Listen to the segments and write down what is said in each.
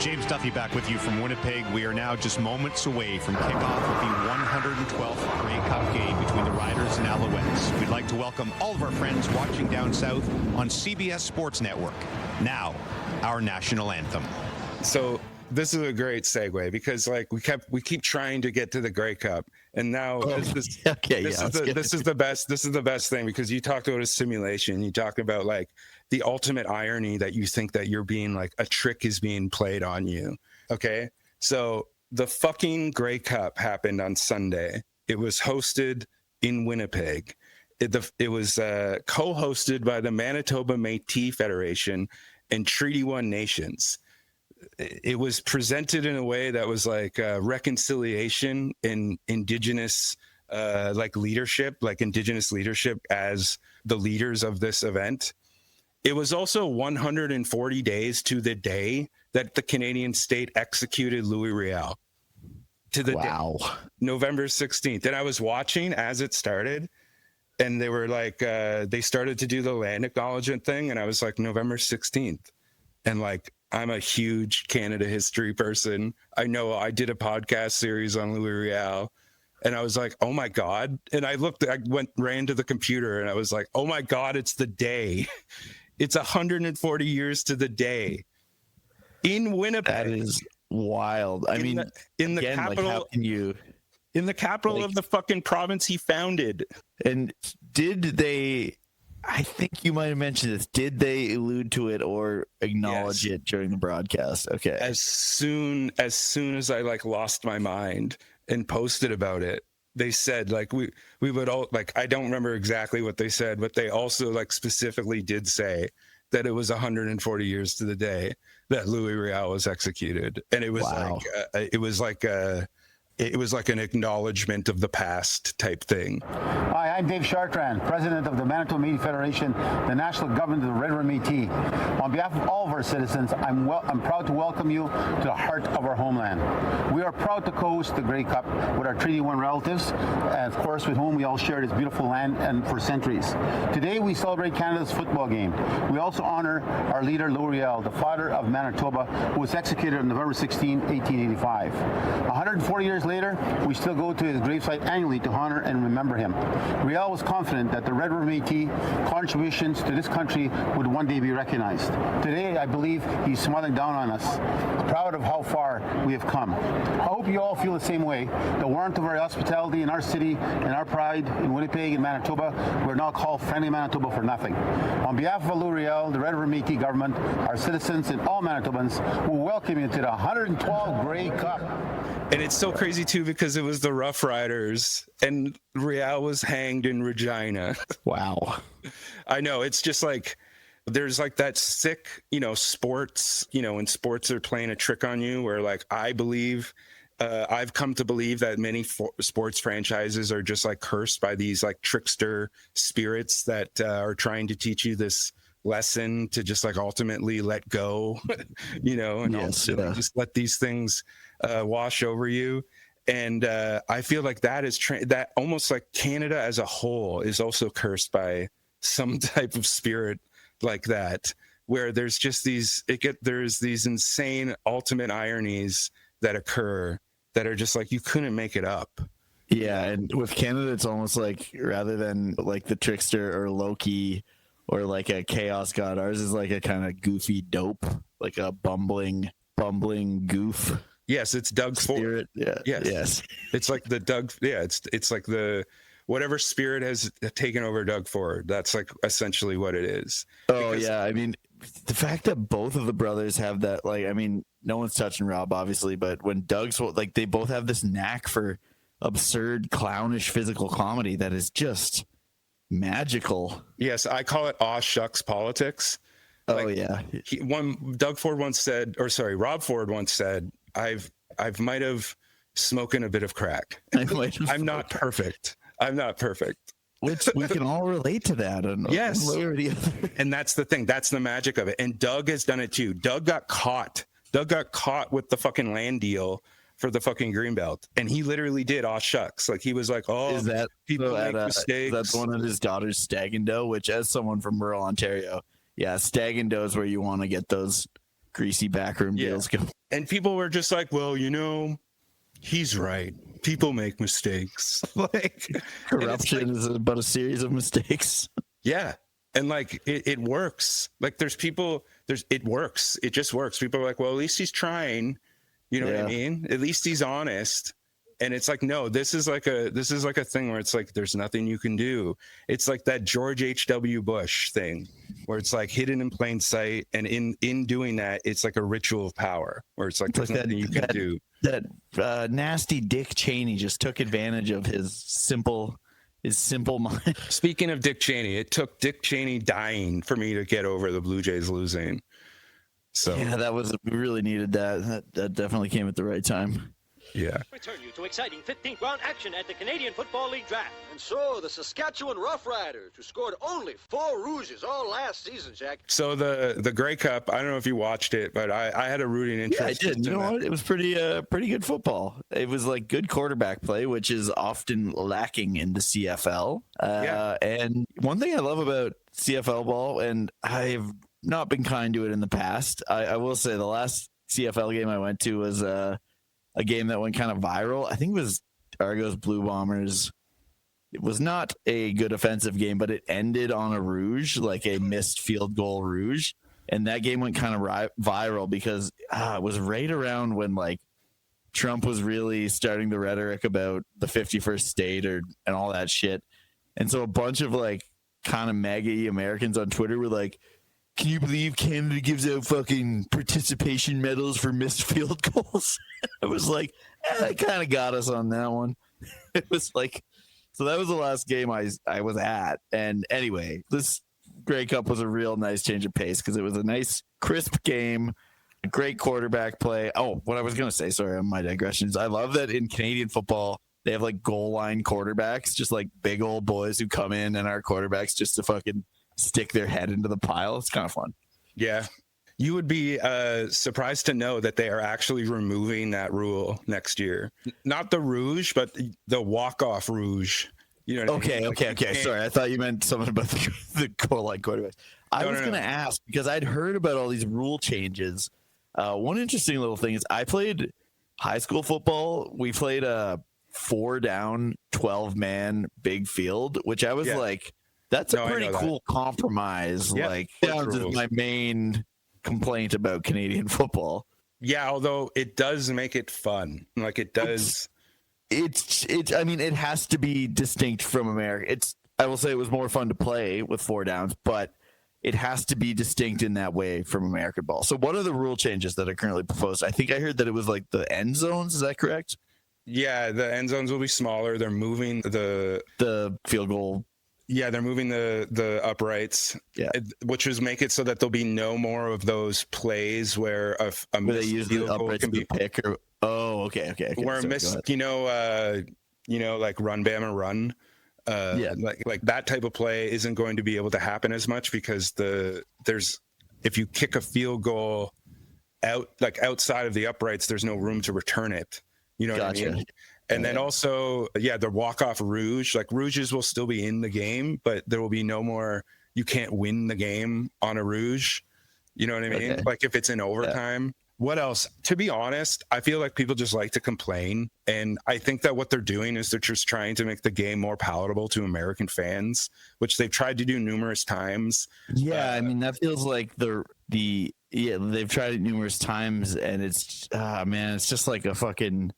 James Duffy back with you from Winnipeg. We are now just moments away from kickoff of the 112th Grey Cup game between the Riders and Alouettes. We'd like to welcome all of our friends watching down south on CBS Sports Network. Now, our national anthem. So this is a great segue because like we keep trying to get to the Grey Cup, and now this is the best thing, because you talked about a simulation. You talked about like the ultimate irony that you think that you're being like a trick is being played on you. Okay, so the fucking Grey Cup happened on Sunday. It was hosted in Winnipeg. It was co-hosted by the Manitoba Métis Federation and Treaty 1 nations. It was presented in a way that was like reconciliation in Indigenous leadership as the leaders of this event. It was also 140 days to the day that the Canadian state executed Louis Riel. To the day, November 16th. And I was watching as it started, and they were like, they started to do the land acknowledgement thing, and I was like, November 16th. And like, I'm a huge Canada history person. I know I did a podcast series on Louis Riel, and I was like, oh my God. And I ran to the computer, and I was like, oh my God, it's the day. It's 140 years to the day in Winnipeg. That is wild. I mean, in the capital, like, how can you? In the capital of the fucking province he founded. And did they? I think you might have mentioned this. Did they allude to it or acknowledge it during the broadcast? Okay. As soon as I like lost my mind and posted about it, they said like we would all like, I don't remember exactly what they said, but they also like specifically did say that it was 140 years to the day that Louis Riel was executed. And it was it was like an acknowledgement of the past type thing. Hi, I'm Dave Chartrand, president of the Manitoba Métis Federation, the national government of the Red River Métis. On behalf of all of our citizens, I'm proud to welcome you to the heart of our homeland. We are proud to co-host the Grey Cup with our Treaty 1 relatives, and of course with whom we all share this beautiful land and for centuries. Today we celebrate Canada's football game. We also honor our leader Louis Riel, the father of Manitoba, who was executed on November 16, 1885. 140 years later, we still go to his gravesite annually to honor and remember him. Riel was confident that the Red River Métis contributions to this country would one day be recognized. Today, I believe he's smiling down on us, proud of how far we have come. I hope you all feel the same way. The warmth of our hospitality in our city and our pride in Winnipeg and Manitoba, we're now called Friendly Manitoba for nothing. On behalf of Louis Riel, the Red River Métis government, our citizens, and all Manitobans, we welcome you to the 112 Grey Cup. And it's so crazy too, because it was the Rough Riders and Riel was hanged in Regina. Wow. I know. It's just like, there's like that sick, sports, when sports are playing a trick on you, where like, I believe, I've come to believe that many sports franchises are just like cursed by these like trickster spirits that are trying to teach you this lesson to just like ultimately let go, and just let these things wash over you. And I feel like that is that almost like Canada as a whole is also cursed by some type of spirit like that, where there's just there's these insane ultimate ironies that occur that are just like, you couldn't make it up. Yeah. And with Canada, it's almost like, rather than like the trickster or Loki or like a chaos god, ours is like a kind of goofy dope, like a bumbling goof. Yes, it's Doug Ford. Yeah. Yes. It's like the Doug. Yeah, it's like the whatever spirit has taken over Doug Ford. That's like essentially what it is. Oh yeah, I mean, the fact that both of the brothers have that, like, I mean, no one's touching Rob obviously, but when Doug's like, they both have this knack for absurd, clownish physical comedy that is just magical. Yes, I call it aw shucks politics. Oh yeah. Rob Ford once said, I've might have smoking a bit of crack. I'm not perfect. Which we can all relate to that. Yes. And And that's the thing. That's the magic of it. And Doug has done it too. Doug got caught with the fucking land deal for the fucking Greenbelt. And he literally did aw shucks. Like he was like, oh, is that people make mistakes. That's one of his daughter's stag and doe, which as someone from rural Ontario, yeah, stag and doe is where you want to get those greasy backroom deals go. And people were just like, well, he's right. People make mistakes. Like corruption is about a series of mistakes. Yeah. And like it works. Like it works. It just works. People are like, well, at least he's trying. You know what I mean? At least he's honest. And it's like, no, this is like a thing where it's like there's nothing you can do. It's like that George H.W. Bush thing where it's like hidden in plain sight, and in doing that, it's like a ritual of power where it's like there's nothing you can do. That nasty Dick Cheney just took advantage of his simple mind. Speaking of Dick Cheney, it took Dick Cheney dying for me to get over the Blue Jays losing. So yeah, we really needed that. That definitely came at the right time. Yeah. Return you to exciting 15th round action at the Canadian Football League Draft. And so the Saskatchewan Roughriders, who scored only 4 rouges all last season, Jack. So the Grey Cup, I don't know if you watched it, but I had a rooting interest. Yeah, I did. You know what? It was pretty good football. It was like good quarterback play, which is often lacking in the CFL. And one thing I love about CFL ball, and I've not been kind to it in the past, I will say the last CFL game I went to was a game that went kind of viral. I think it was Argos Blue Bombers. It was not a good offensive game, but it ended on a rouge, like a missed field goal rouge. And that game went kind of viral because it was right around when like Trump was really starting the rhetoric about the 51st state and all that shit. And so a bunch of like kind of MAGA Americans on Twitter were like, can you believe Canada gives out fucking participation medals for missed field goals? I was like, that kind of got us on that one. It was like, so that was the last game I was at. And anyway, this Grey Cup was a real nice change of pace because it was a nice, crisp game, a great quarterback play. Oh, what I was going to say, sorry on my digressions. I love that in Canadian football, they have like goal line quarterbacks, just like big old boys who come in and are quarterbacks just to fucking stick their head into the pile. It's kind of fun. Yeah. You would be surprised to know that they are actually removing that rule next year. Not the rouge, but the walk-off rouge. You know what I mean? Okay. Sorry, I thought you meant something about the goal line quarterbacks. I was going to ask, because I'd heard about all these rule changes. One interesting little thing is I played high school football. We played a 4-down, 12-man big field, which I was like, that's a pretty cool compromise. Yeah, like, that was my main complaint about Canadian football. Yeah, although it does make it fun. Like it does. I mean, it has to be distinct from America. I will say it was more fun to play with 4 downs, but it has to be distinct in that way from American ball. So what are the rule changes that are currently proposed? I think I heard that it was like the end zones. Is that correct? Yeah, the end zones will be smaller. They're moving the field goal. Yeah, they're moving the uprights, which is make it so that there'll be no more of those plays where a missed they use field the goal uprights can be pick or okay. Where a missed, like run Bama run, like that type of play isn't going to be able to happen as much because if you kick a field goal outside of the uprights, there's no room to return it. You know what I mean? And then also, the walk-off rouge, like rouges will still be in the game, but there will be no more, you can't win the game on a rouge. You know what I mean? Okay. Like if it's in overtime. Yeah. What else? To be honest, I feel like people just like to complain. And I think that what they're doing is they're just trying to make the game more palatable to American fans, which they've tried to do numerous times. Yeah, I mean, that feels like they've tried it numerous times, and it's, it's just like a fucking...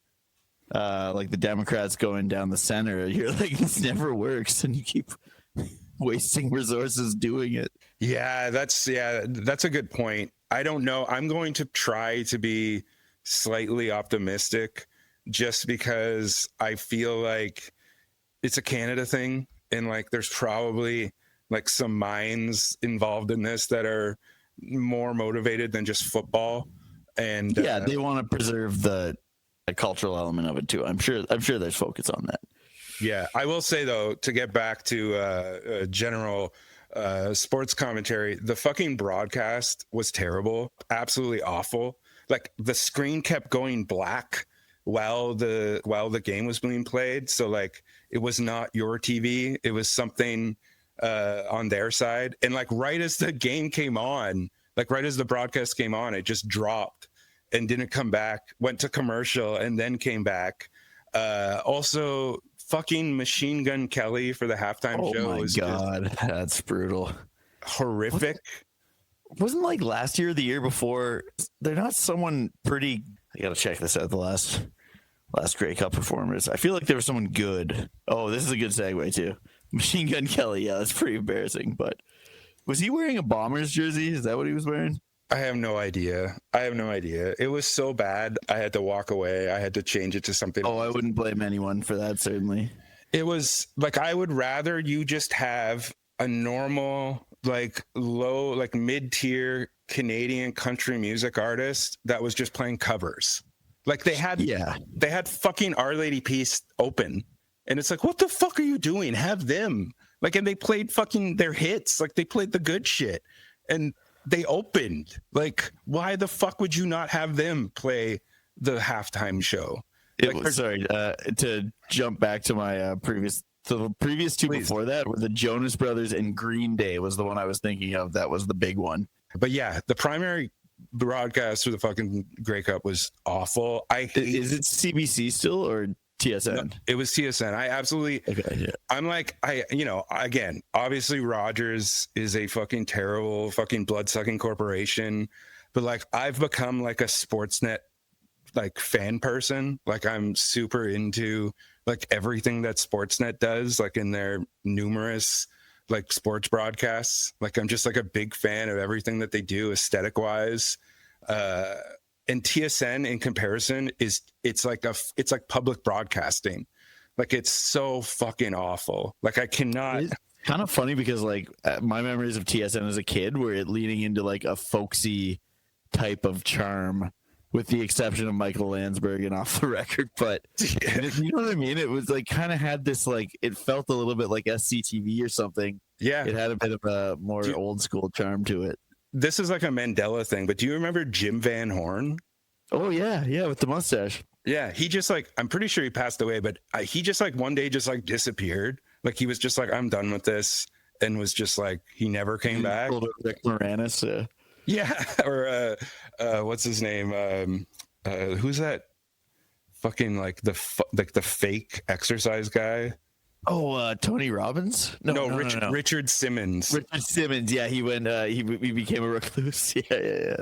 like the Democrats going down the center. You're like, this never works, and you keep wasting resources doing it. Yeah, that's a good point. I don't know. I'm going to try to be slightly optimistic just because I feel like it's a Canada thing, and like there's probably like some minds involved in this that are more motivated than just football. And they want to preserve the cultural element of it too. I'm sure there's focus on that. Yeah, I will say though, to get back to general sports commentary, the fucking broadcast was terrible, absolutely awful. Like the screen kept going black while the game was being played. So like it was not your TV, it was something on their side. And like right as the game came on, Like right as the broadcast came on, it just dropped and didn't come back, went to commercial and then came back. Also fucking Machine Gun Kelly for the halftime show. Oh my God, that's brutal. Horrific. Wasn't like last year or the year before, they're not someone pretty, I gotta check this out, the last Grey Cup performers. I feel like there was someone good. Oh, this is a good segue too. Machine Gun Kelly, yeah, that's pretty embarrassing, but was he wearing a Bombers jersey? Is that what he was wearing? I have no idea. It was so bad. I had to walk away. I had to change it to something. Oh, I wouldn't blame anyone for that, certainly. It was like, I would rather you just have a normal, like low, like mid-tier Canadian country music artist that was just playing covers. Like they had fucking Our Lady Peace open. And it's like, what the fuck are you doing? Have them. Like, and they played fucking their hits. Like they played the good shit. And they opened. Like, why the fuck would you not have them play the halftime show? To jump back to my previous two before that were the Jonas Brothers and Green Day was the one I was thinking of. That was the big one. But yeah, the primary broadcast for the fucking Grey Cup was awful. Is it CBC still or TSN? No, it was TSN. I absolutely. Okay, yeah. I'm like, again, obviously Rogers is a fucking terrible fucking blood-sucking corporation, but like I've become like a Sportsnet like fan person. Like I'm super into like everything that Sportsnet does, like in their numerous like sports broadcasts. Like I'm just like a big fan of everything that they do aesthetic wise. And TSN in comparison it's like public broadcasting. Like it's so fucking awful. Like I cannot. It's kind of funny because like my memories of TSN as a kid were it leaning into like a folksy type of charm, with the exception of Michael Landsberg and Off the Record. But you know what I mean? It was like kind of had this like, it felt a little bit like SCTV or something. Yeah. It had a bit of a more old school charm to it. This is like a Mandela thing, but do you remember Jim Van Horn? Oh, yeah. Yeah, with the mustache. Yeah, he just like, I'm pretty sure he passed away, but he just like one day just like disappeared. Like he was just like, I'm done with this, and was just like, he never came back. Rick Moranis, yeah, or what's his name? Who's that? Fucking like the fake exercise guy. Oh, Tony Robbins? No, Richard Simmons. Richard Simmons. Yeah, he went. He became a recluse. Yeah.